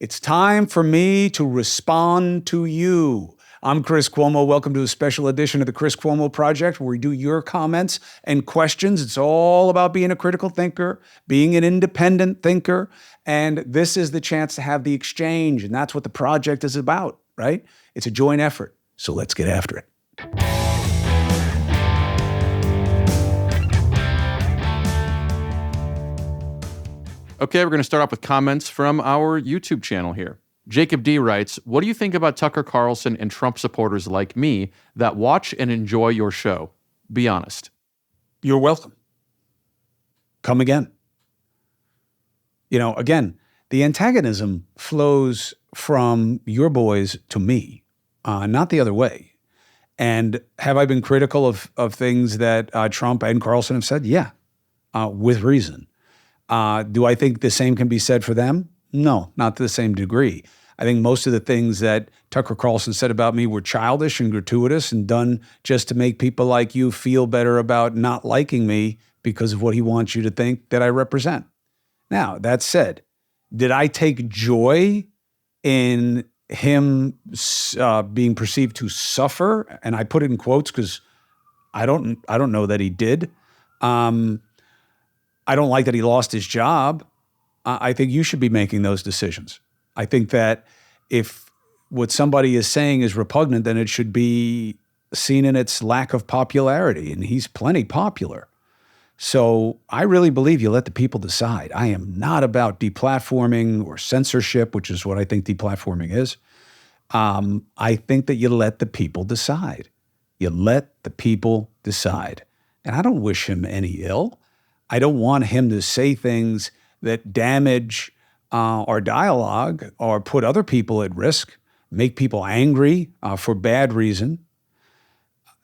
It's time for me to respond to you. I'm Chris Cuomo. Welcome to a special edition of the Chris Cuomo Project, where we do your comments and questions. It's all about being a critical thinker, being an independent thinker, and this is the chance to have the exchange, and that's what the project is about, right? It's a joint effort, so let's get after it. Okay, we're going to start off with comments from our YouTube channel here. Jacob D writes, what do you think about Tucker Carlson and Trump supporters like me that watch and enjoy your show? Be honest. You're welcome. Come again. Again, the antagonism flows from your boys to me, not the other way. And have I been critical of things that Trump and Carlson have said? Yeah, with reason. Do I think the same can be said for them? No, not to the same degree. I think most of the things that Tucker Carlson said about me were childish and gratuitous and done just to make people like you feel better about not liking me because of what he wants you to think that I represent. Now, that said, did I take joy in him being perceived to suffer? And I put it in quotes because I don't know that he did. I don't like that he lost his job. I think you should be making those decisions. I think that if what somebody is saying is repugnant, then it should be seen in its lack of popularity, and he's plenty popular. So I really believe you let the people decide. I am not about deplatforming or censorship, which is what I think deplatforming is. I think that you let the people decide. You let the people decide. And I don't wish him any ill. I don't want him to say things that damage our dialogue or put other people at risk, make people angry for bad reason.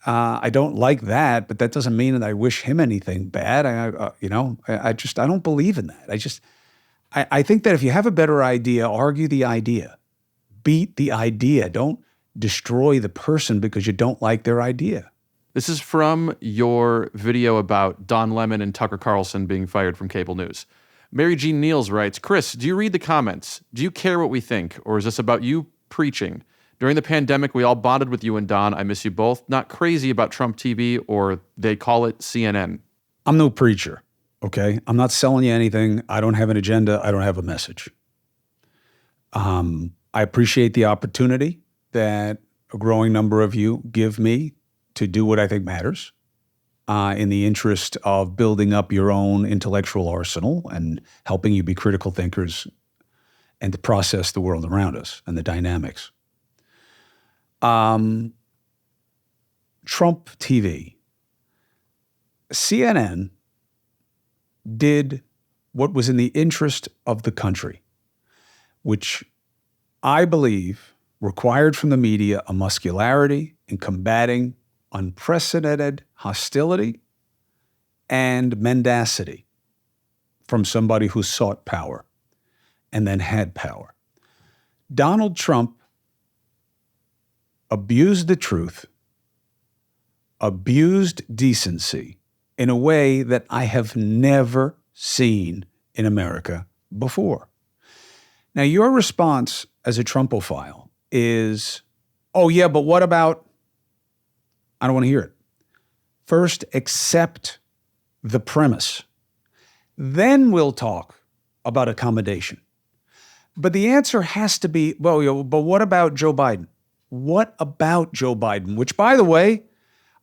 I don't like that, but that doesn't mean that I wish him anything bad. I don't believe in that. I think that if you have a better idea, argue the idea, beat the idea. Don't destroy the person because you don't like their idea. This is from your video about Don Lemon and Tucker Carlson being fired from cable news. Mary Jean Niels writes, Chris, do you read the comments? Do you care what we think? Or is this about you preaching? During the pandemic, we all bonded with you and Don. I miss you both. Not crazy about Trump TV, or they call it CNN. I'm no preacher, okay? I'm not selling you anything. I don't have an agenda. I don't have a message. I appreciate the opportunity that a growing number of you give me to do what I think matters in the interest of building up your own intellectual arsenal and helping you be critical thinkers and to process the world around us and the dynamics. Trump TV. CNN did what was in the interest of the country, which I believe required from the media a muscularity in combating unprecedented hostility and mendacity from somebody who sought power and then had power. Donald Trump abused the truth, abused decency in a way that I have never seen in America before. Now, your response as a Trumpophile is, oh yeah, but what about... I don't want to hear it. First, accept the premise. Then we'll talk about accommodation. But the answer has to be, but what about Joe Biden? What about Joe Biden? Which, by the way,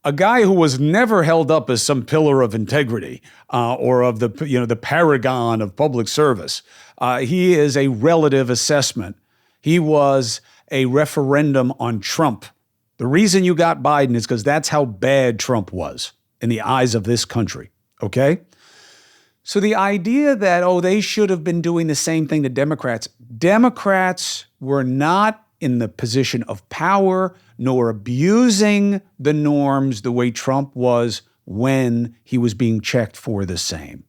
a guy who was never held up as some pillar of integrity or of the paragon of public service. He is a relative assessment. He was a referendum on Trump. The reason you got Biden is because that's how bad Trump was in the eyes of this country, okay? So the idea that, they should have been doing the same thing to Democrats. Democrats were not in the position of power nor abusing the norms the way Trump was when he was being checked for the same.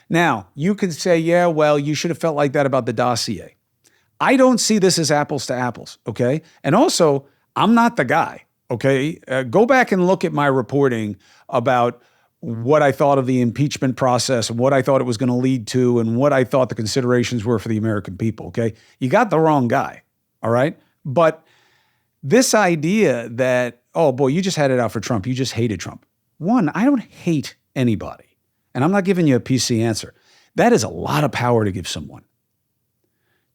Now, you could say, you should have felt like that about the dossier. I don't see this as apples to apples, okay? And also, I'm not the guy, okay? Go back and look at my reporting about what I thought of the impeachment process and what I thought it was going to lead to and what I thought the considerations were for the American people, okay? You got the wrong guy, all right? But this idea that, oh boy, you just had it out for Trump. You just hated Trump. One, I don't hate anybody. And I'm not giving you a PC answer. That is a lot of power to give someone,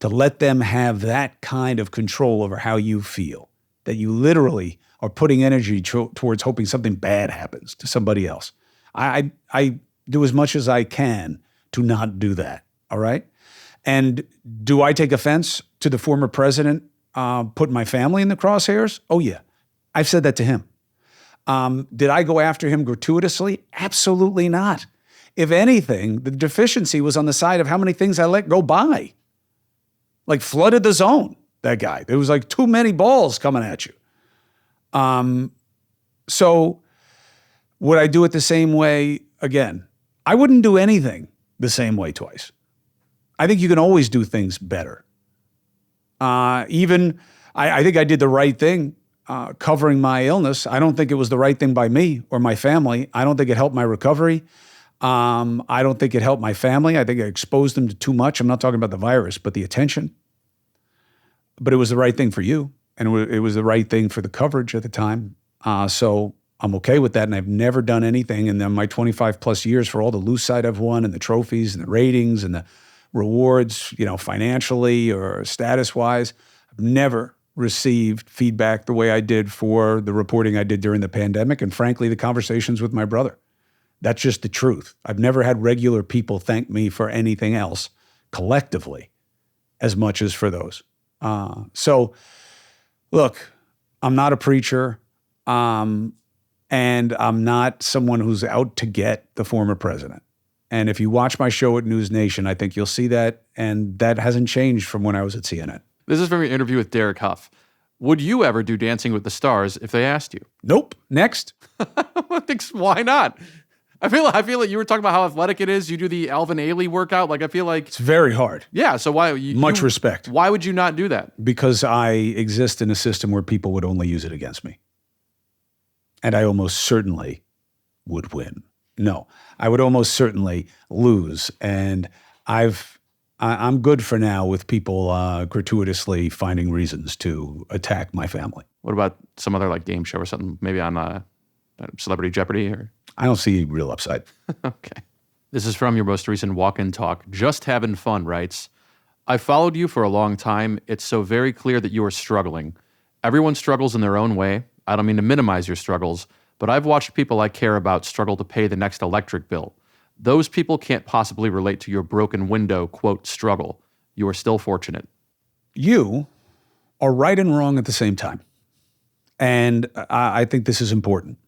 to let them have that kind of control over how you feel, that you literally are putting energy towards hoping something bad happens to somebody else. I do as much as I can to not do that, all right? And do I take offense to the former president putting my family in the crosshairs? Oh, yeah. I've said that to him. Did I go after him gratuitously? Absolutely not. If anything, the deficiency was on the side of how many things I let go by. Like flooded the zone, that guy. There was like too many balls coming at you. So would I do it the same way again? I wouldn't do anything the same way twice. I think you can always do things better. I think I did the right thing covering my illness. I don't think it was the right thing by me or my family. I don't think it helped my recovery. I don't think it helped my family. I think it exposed them to too much. I'm not talking about the virus, but the attention. But it was the right thing for you, and it was the right thing for the coverage at the time. So I'm okay with that, and I've never done anything in my 25 plus years for all the loose side I've won and the trophies and the ratings and the rewards, financially or status-wise. I've never received feedback the way I did for the reporting I did during the pandemic, and frankly, the conversations with my brother. That's just the truth. I've never had regular people thank me for anything else collectively as much as for those. So look, I'm not a preacher, and I'm not someone who's out to get the former president. And if you watch my show at News Nation, I think you'll see that, and that hasn't changed from when I was at CNN. This is from your interview with Derek Huff. Would you ever do Dancing with the Stars if they asked you? Nope. Next. Why not? I feel like you were talking about how athletic it is. You do the Alvin Ailey workout. Like, I feel like it's very hard. Yeah. So why? Much respect. Why would you not do that? Because I exist in a system where people would only use it against me. And I almost certainly would win. No, I would almost certainly lose. And I'm good for now with people gratuitously finding reasons to attack my family. What about some other like game show or something? Maybe on Celebrity Jeopardy or? I don't see real upside. Okay. This is from your most recent walk-in talk. Just Having Fun writes, I followed you for a long time. It's so very clear that you are struggling. Everyone struggles in their own way. I don't mean to minimize your struggles, but I've watched people I care about struggle to pay the next electric bill. Those people can't possibly relate to your broken window, quote, struggle. You are still fortunate. You are right and wrong at the same time. And I think this is important.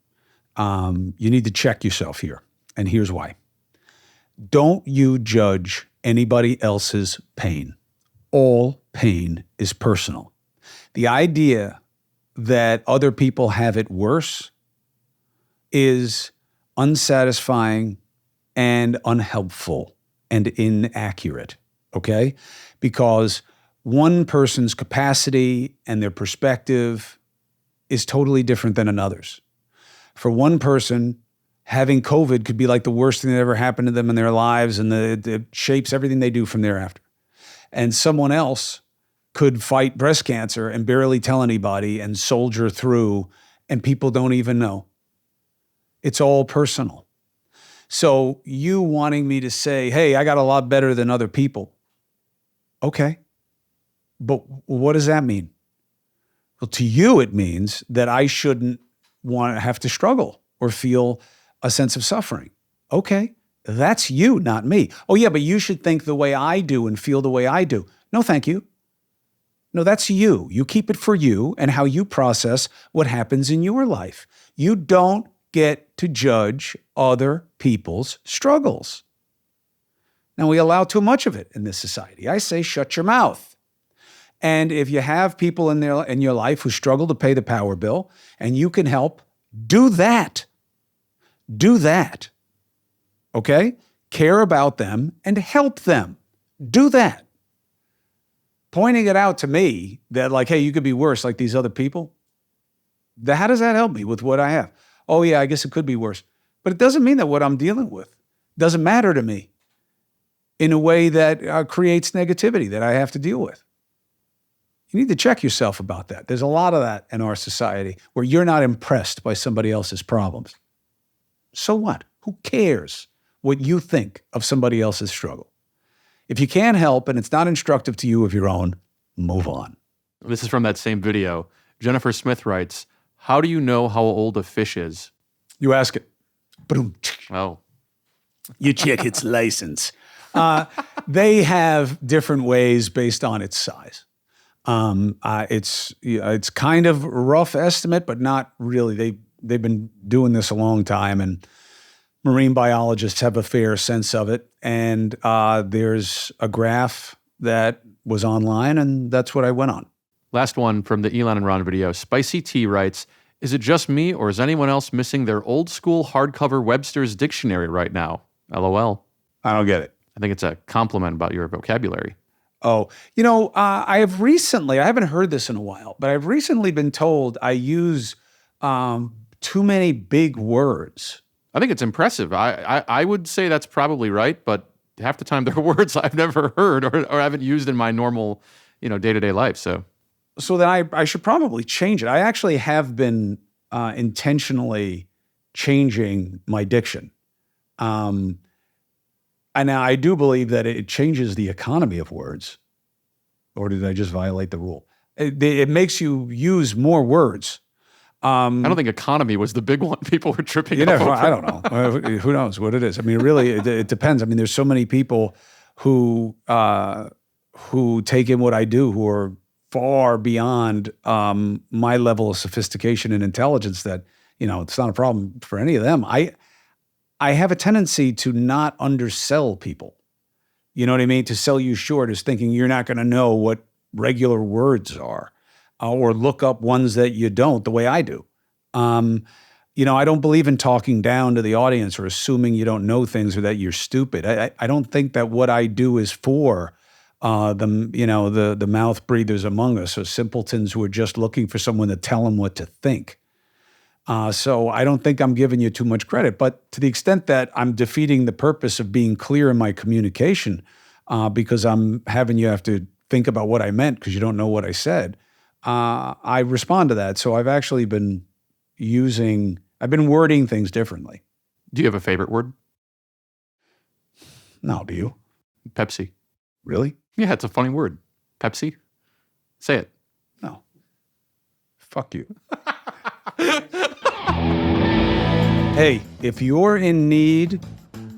You need to check yourself here. And here's why. Don't you judge anybody else's pain. All pain is personal. The idea that other people have it worse is unsatisfying and unhelpful and inaccurate, okay? Because one person's capacity and their perspective is totally different than another's. For one person, having COVID could be like the worst thing that ever happened to them in their lives, and it shapes everything they do from thereafter. And someone else could fight breast cancer and barely tell anybody and soldier through, and people don't even know. It's all personal. So you wanting me to say, hey, I got a lot better than other people. Okay. But what does that mean? Well, to you, it means that I shouldn't want to have to struggle or feel a sense of suffering. Okay, that's you, not me. Oh yeah, but you should think the way I do and feel the way I do. No, thank you. No, that's you. You keep it for you and how you process what happens in your life. You don't get to judge other people's struggles. Now, we allow too much of it in this society. I say, shut your mouth. And if you have people in your life who struggle to pay the power bill and you can help, do that. Do that. Okay? Care about them and help them. Do that. Pointing it out to me that like, hey, you could be worse like these other people. How does that help me with what I have? Oh yeah, I guess it could be worse. But it doesn't mean that what I'm dealing with doesn't matter to me in a way that creates negativity that I have to deal with. You need to check yourself about that. There's a lot of that in our society where you're not impressed by somebody else's problems. So what? Who cares what you think of somebody else's struggle? If you can't help and it's not instructive to you of your own, move on. This is from that same video. Jennifer Smith writes, how do you know how old a fish is? You ask it. Boom. Oh. You check its license. They have different ways based on its size. It's kind of a rough estimate, but not really. They've been doing this a long time, and marine biologists have a fair sense of it. And there's a graph that was online, and that's what I went on. Last one from the Elon and Ron video. Spicy T writes, is it just me or is anyone else missing their old school hardcover Webster's dictionary right now? LOL. I don't get it. I think it's a compliment about your vocabulary. Oh, I haven't heard this in a while, but I've recently been told I use too many big words. I think it's impressive. I would say that's probably right, but half the time they're words I've never heard or haven't used in my normal, day-to-day life. So then I should probably change it. I actually have been intentionally changing my diction. And now I do believe that it changes the economy of words. Or did I just violate the rule? It makes you use more words. I don't think economy was the big one people were tripping up over. I don't know. Who knows what it is? I mean, really, it depends. I mean, there's so many people who take in what I do who are far beyond my level of sophistication and intelligence that, it's not a problem for any of them. I have a tendency to not undersell people. You know what I mean? To sell you short is thinking you're not going to know what regular words are or look up ones that you don't the way I do. I don't believe in talking down to the audience or assuming you don't know things or that you're stupid. I don't think that what I do is for the mouth breathers among us or simpletons who are just looking for someone to tell them what to think. So I don't think I'm giving you too much credit, but to the extent that I'm defeating the purpose of being clear in my communication, because I'm having you have to think about what I meant because you don't know what I said, I respond to that. So I've actually been wording things differently. Do you have a favorite word? No, do you? Pepsi. Really? Yeah, it's a funny word. Pepsi. Say it. No. Fuck you. Hey, if you're in need,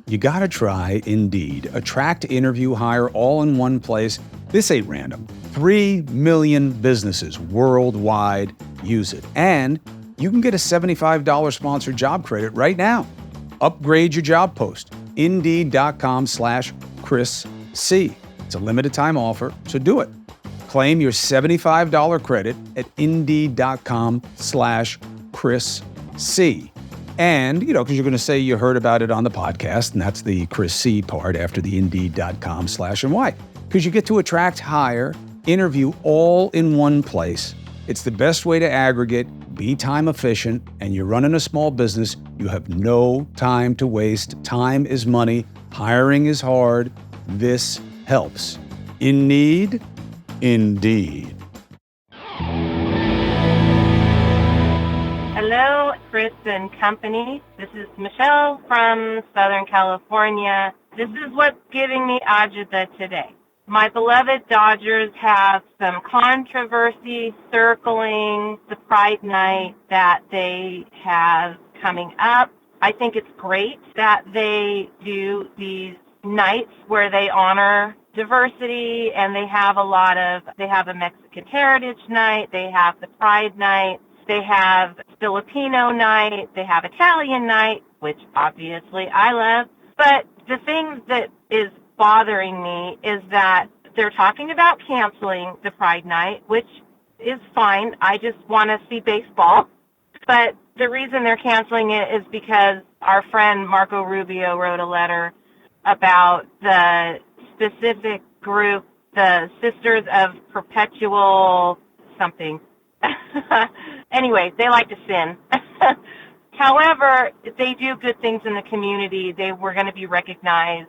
you gotta try Indeed. Attract, interview, hire all in one place. This ain't random. 3 million businesses worldwide use it. And you can get a $75 sponsored job credit right now. Upgrade your job post. Indeed.com/Chris C. It's a limited time offer, so do it. Claim your $75 credit at Indeed.com/Chris C. And, because you're going to say you heard about it on the podcast, and that's the Chris C part after the Indeed.com/ and why? Because you get to attract, hire, interview all in one place. It's the best way to aggregate, be time efficient, and you're running a small business. You have no time to waste. Time is money. Hiring is hard. This helps. In need? Indeed. Hello, Chris and company. This is Michelle from Southern California. This is what's giving me agita today. My beloved Dodgers have some controversy circling the Pride Night that they have coming up. I think it's great that they do these nights where they honor diversity, and they have a Mexican Heritage Night, they have the Pride Night, they have Filipino Night, they have Italian Night, which obviously I love. But the thing that is bothering me is that they're talking about canceling the Pride Night, which is fine. I just want to see baseball. But the reason they're canceling it is because our friend Marco Rubio wrote a letter about the specific group, the Sisters of Perpetual something. Anyway, they like to sin. However, if they do good things in the community, they were going to be recognized.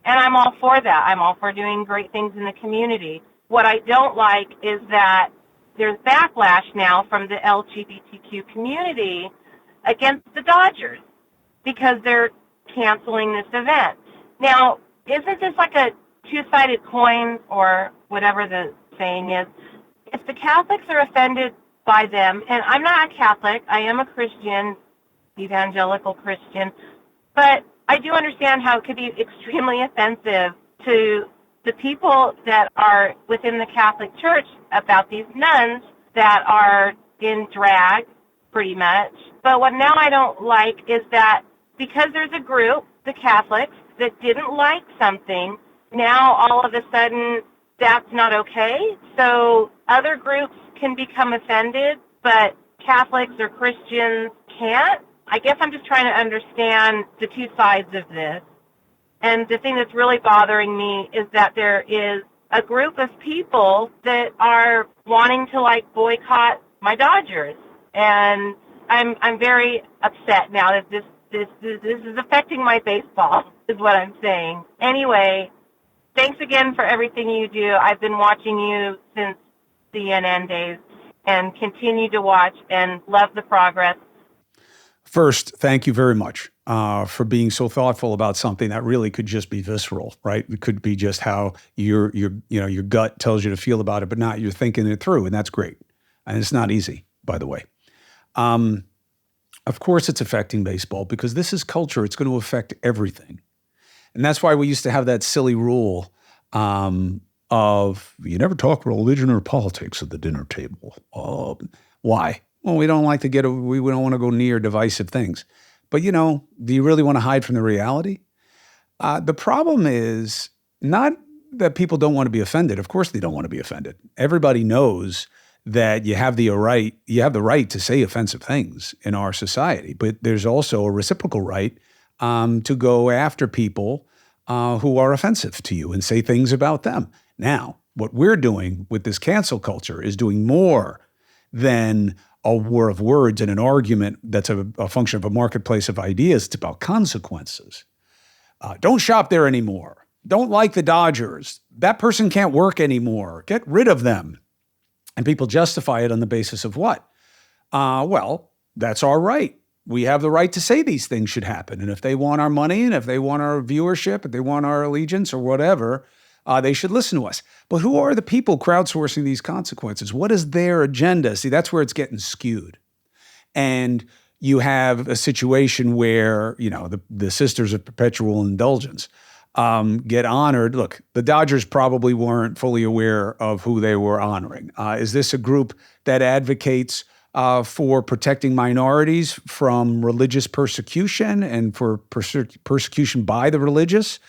And I'm all for that. I'm all for doing great things in the community. What I don't like is that there's backlash now from the LGBTQ community against the Dodgers because they're canceling this event. Now, isn't this like a two-sided coin or whatever the saying is? If the Catholics are offended by them, and I'm not a Catholic, I am a Christian, evangelical Christian, but I do understand how it could be extremely offensive to the people that are within the Catholic Church about these nuns that are in drag, pretty much. But what now I don't like is that because there's a group, the Catholics, that didn't like something, now all of a sudden that's not okay. So other groups can become offended, but Catholics or Christians can't. I guess I'm just trying to understand the two sides of this. And the thing that's really bothering me is that there is a group of people that are wanting to like boycott my Dodgers. And I'm very upset now that this is affecting my baseball, is what I'm saying. Anyway, thanks again for everything you do. I've been watching you since CNN days and continue to watch and love the progress. First, thank you very much for being so thoughtful about something that really could just be visceral, right? It could be just how your gut tells you to feel about it, but not you're thinking it through, and that's great. And it's not easy, by the way. Of course, it's affecting baseball because this is culture. It's going to affect everything, and that's why we used to have that silly rule of you never talk religion or politics at the dinner table. Why? Well, we don't like to we don't want to go near divisive things. But, do you really want to hide from the reality? The problem is not that people don't want to be offended. Of course they don't want to be offended. Everybody knows that you have the right to say offensive things in our society, but there's also a reciprocal right to go after people who are offensive to you and say things about them. Now, what we're doing with this cancel culture is doing more than a war of words and an argument that's a function of a marketplace of ideas. It's about consequences. Don't shop there anymore. Don't like the Dodgers. That person can't work anymore. Get rid of them. And people justify it on the basis of what? Well, that's our right. We have the right to say these things should happen. And if they want our money and if they want our viewership, if they want our allegiance or whatever, they should listen to us. But who are the people crowdsourcing these consequences? What is their agenda? See, that's where it's getting skewed. And you have a situation where, the Sisters of Perpetual Indulgence get honored. Look, the Dodgers probably weren't fully aware of who they were honoring. Is this a group that advocates for protecting minorities from religious persecution and for persecution by the religious?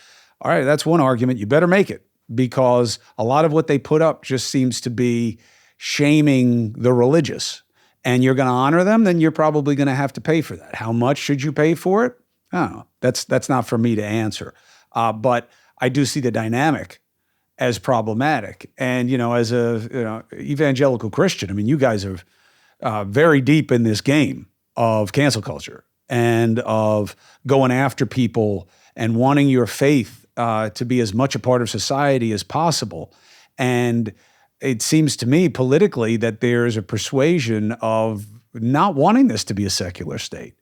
All right, that's one argument. You better make it, because a lot of what they put up just seems to be shaming the religious. And you're going to honor them, then you're probably going to have to pay for that. How much should you pay for it? I don't know. That's not for me to answer. But I do see the dynamic as problematic. And, as a evangelical Christian, you guys are very deep in this game of cancel culture and of going after people and wanting your faith to be as much a part of society as possible. And it seems to me politically that there's a persuasion of not wanting this to be a secular state.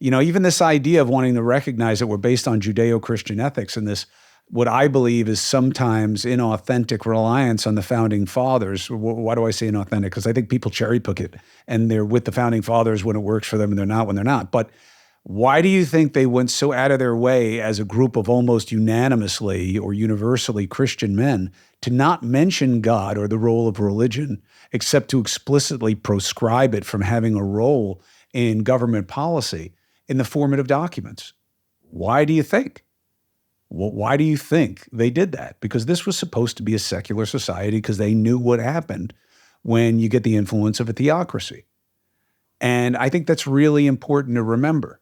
Even this idea of wanting to recognize that we're based on Judeo-Christian ethics and this, what I believe is sometimes inauthentic reliance on the founding fathers. Why do I say inauthentic? Because I think people cherry pick it and they're with the founding fathers when it works for them and they're not when they're not. But why do you think they went so out of their way as a group of almost unanimously or universally Christian men to not mention God or the role of religion, except to explicitly proscribe it from having a role in government policy in the formative documents? Why do you think? Well, why do you think they did that? Because this was supposed to be a secular society because they knew what happened when you get the influence of a theocracy. And I think that's really important to remember.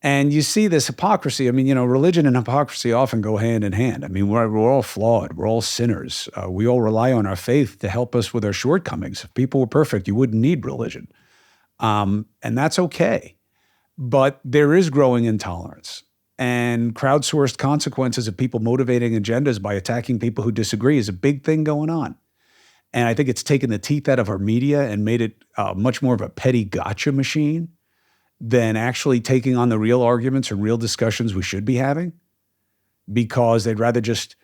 And you see this hypocrisy. Religion and hypocrisy often go hand in hand. We're all flawed. We're all sinners. We all rely on our faith to help us with our shortcomings. If people were perfect, you wouldn't need religion. And that's okay. But there is growing intolerance. And crowdsourced consequences of people motivating agendas by attacking people who disagree is a big thing going on. And I think it's taken the teeth out of our media and made it much more of a petty gotcha machine than actually taking on the real arguments and real discussions we should be having, because they'd rather just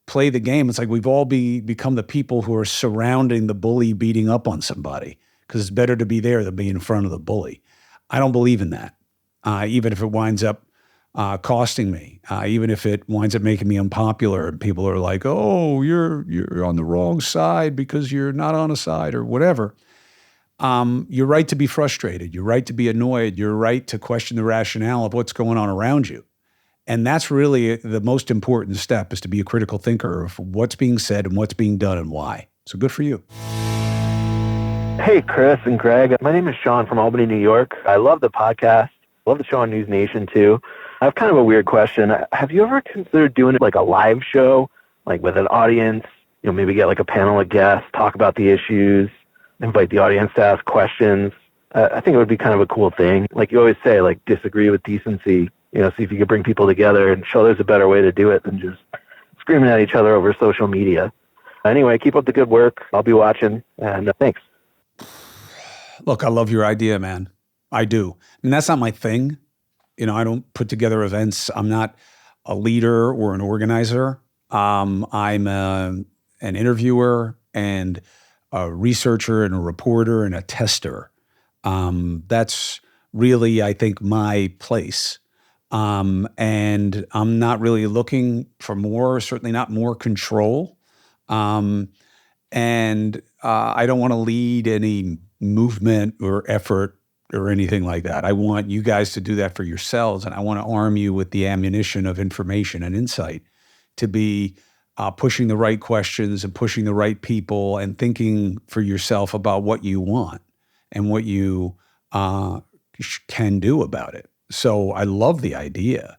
play the game. It's like we've all become the people who are surrounding the bully beating up on somebody, because it's better to be there than be in front of the bully. I don't believe in that, even if it winds up costing me, even if it winds up making me unpopular and people are like, oh, you're on the wrong side because you're not on a side or whatever. You're right to be frustrated. You're right to be annoyed. You're right to question the rationale of what's going on around you. And that's really the most important step, is to be a critical thinker of what's being said and what's being done and why. So good for you. Hey, Chris and Greg. My name is Sean from Albany, New York. I love the podcast. Love the show on News Nation, too. I have kind of a weird question. Have you ever considered doing like a live show, like with an audience, maybe get like a panel of guests, talk about the issues, invite the audience to ask questions? I think it would be kind of a cool thing. Like you always say, like disagree with decency, see if you could bring people together and show there's a better way to do it than just screaming at each other over social media. Anyway, keep up the good work. I'll be watching, and thanks. Look, I love your idea, man. I do. I mean, that's not my thing. I don't put together events. I'm not a leader or an organizer. I'm an interviewer and a researcher and a reporter and a tester. That's really, I think, my place. And I'm not really looking for more, certainly not more control. And I don't want to lead any movement or effort or anything like that. I want you guys to do that for yourselves, and I want to arm you with the ammunition of information and insight to be pushing the right questions and pushing the right people and thinking for yourself about what you want and what you can do about it. So I love the idea.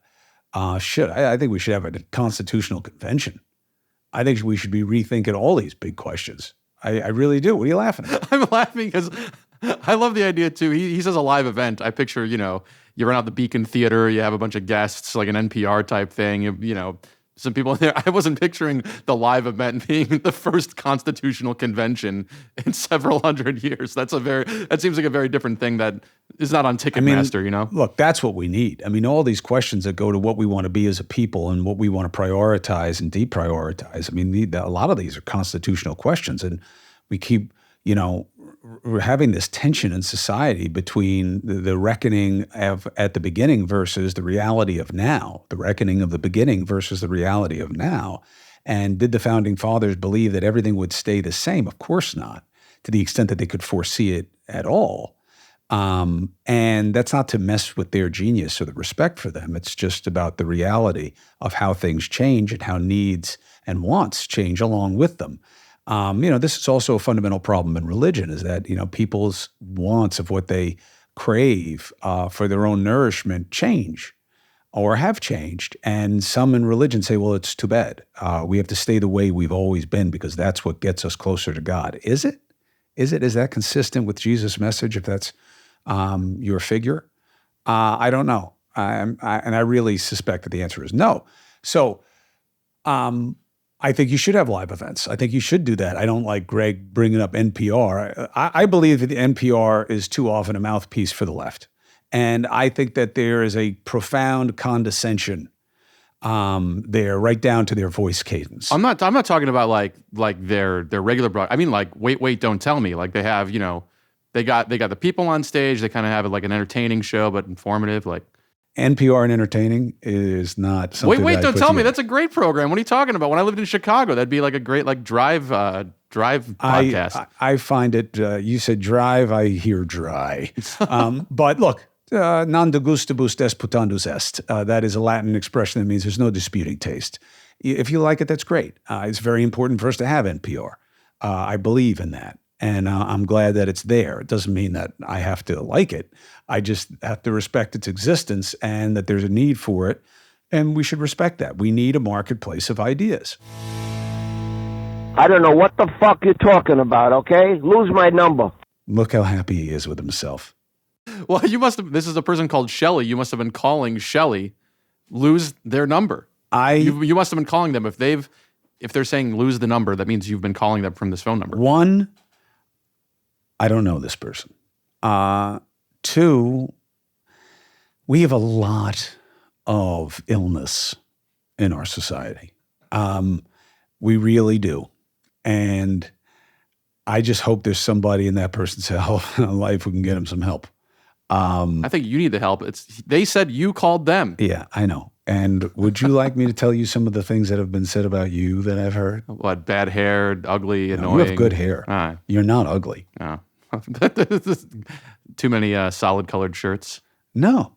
I think we should have a constitutional convention. I think we should be rethinking all these big questions. I really do. What are you laughing at? I'm laughing because I love the idea too. He says a live event. I picture, you run out the Beacon Theater, you have a bunch of guests, like an NPR type thing, some people in there. I wasn't picturing the live event being the first constitutional convention in several hundred years. That seems like a very different thing that is not on Ticketmaster, Look, that's what we need. I mean, all these questions that go to what we want to be as a people and what we want to prioritize and deprioritize. I mean, a lot of these are constitutional questions, and we keep, we're having this tension in society between the reckoning at the beginning versus the reality of now, the reckoning of the beginning versus the reality of now. And did the founding fathers believe that everything would stay the same? Of course not, to the extent that they could foresee it at all. And that's not to mess with their genius or the respect for them. It's just about the reality of how things change and how needs and wants change along with them. This is also a fundamental problem in religion, is that, people's wants of what they crave for their own nourishment change or have changed. And some in religion say, well, it's too bad. We have to stay the way we've always been because that's what gets us closer to God. Is it? Is that consistent with Jesus' message, if that's your figure? I don't know. And I really suspect that the answer is no. So, I think you should have live events. I think you should do that. I don't like Greg bringing up NPR. I believe that the NPR is too often a mouthpiece for the left. And I think that there is a profound condescension there, right down to their voice cadence. I'm not talking about like their regular broad. I mean, like, wait, don't tell me. Like they have, they got the people on stage. They kind of have like an entertaining show, but informative. Like NPR and entertaining is not something. Wait, don't tell me. That's a great program. What are you talking about? When I lived in Chicago, that'd be like a great drive podcast. I find it. You said drive. I hear dry. But look, non de gustibus disputandus est. That is a Latin expression that means there's no disputing taste. If you like it, that's great. It's very important for us to have NPR. I believe in that. And I'm glad that it's there. It doesn't mean that I have to like it. I just have to respect its existence and that there's a need for it. And we should respect that. We need a marketplace of ideas. I don't know what the fuck you're talking about, okay? Lose my number. Look how happy he is with himself. Well, this is a person called Shelly. You must have been calling Shelly. Lose their number. You must have been calling them. If they're saying lose the number, that means you've been calling them from this phone number. One, I don't know this person. Two, we have a lot of illness in our society. We really do. And I just hope there's somebody in that person's life who can get him some help. I think you need the help. They said you called them. Yeah, I know. And would you like me to tell you some of the things that have been said about you that I've heard? What, bad hair, ugly, annoying? You have good hair. You're not ugly. Oh. Too many solid colored shirts. No.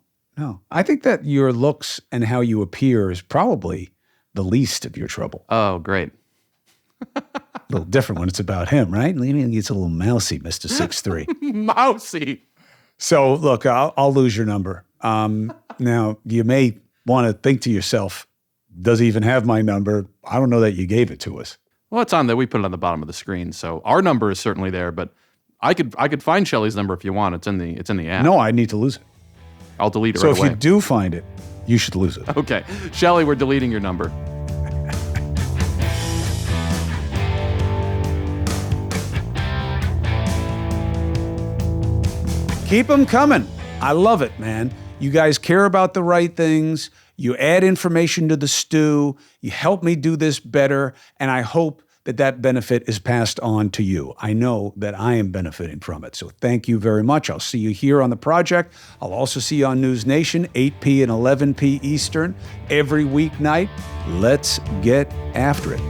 I think that your looks and how you appear is probably the least of your trouble. Oh, great. A little different when it's about him, right? It's a little mousy, Mr. 6'3". Mousy. So look, I'll lose your number. Now you may want to think to yourself, does he even have my number? I don't know that you gave it to us. Well, it's on there. We put it on the bottom of the screen. So our number is certainly there, but I could find Shelly's number if you want. It's in the app. No, I need to lose it. I'll delete it right away. So if you do find it, you should lose it. Okay. Shelly, we're deleting your number. Keep them coming. I love it, man. You guys care about the right things. You add information to the stew. You help me do this better. And I hope that benefit is passed on to you. I know that I am benefiting from it. So thank you very much. I'll see you here on the project. I'll also see you on News Nation, 8p and 11p Eastern, every weeknight. Let's get after it.